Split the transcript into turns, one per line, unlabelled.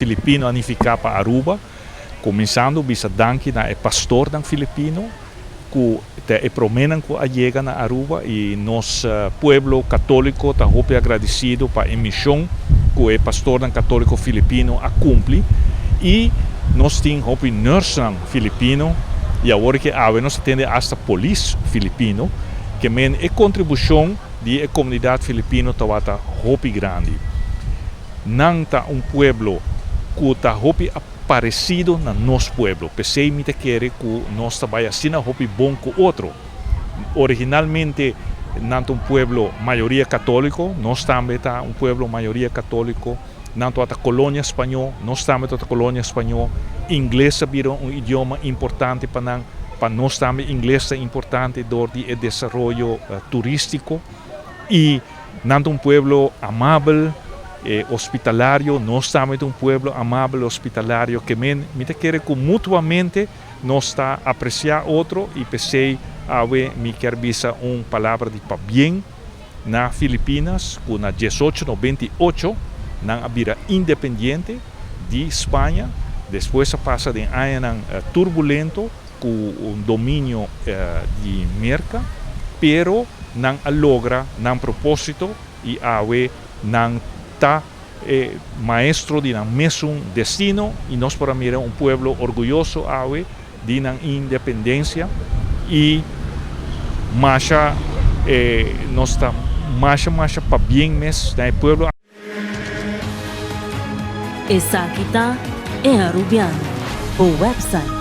Filipino anificar para Aruba, começando bisa danki na pastor dan Filipino, que te promenan que llega na Aruba e nos pueblo católico está hope agradecido para a missão que o pastor dan católico filipino a cumpre e nós temos hope nurse filipino e agora que nós atende hasta polícia filipino que men é contribuição de a comunidade filipino está hope grande. Não tá pueblo que está hope parecido na nosso pueblo. Pensei me querer que nós trabalhamos assim na hope bom com outro. Originalmente não pueblo maioria católico, nós também tá pueblo maioria católico. Não tá colônia espanhol, nós também tá colônia espanhol. Inglês virou idioma importante para nós também. Inglês é importante do desenvolvimento turístico e não pueblo amável. Hospitalario, nós também pueblo amável hospitalario que me quer que mutuamente nós está apreciar outro e pensei me quer bisa palavra de bem na Filipinas que na 1898 não havia independente de Espanha, depois passa de ano turbulento com domínio de merca, pero não logra não propósito e não maestro de mesmo destino e nós para mirar pueblo orgulhoso de independência e marcha nós está marcha para bem mesmo da pueblo.
Essa aqui tá é Arubiano, o website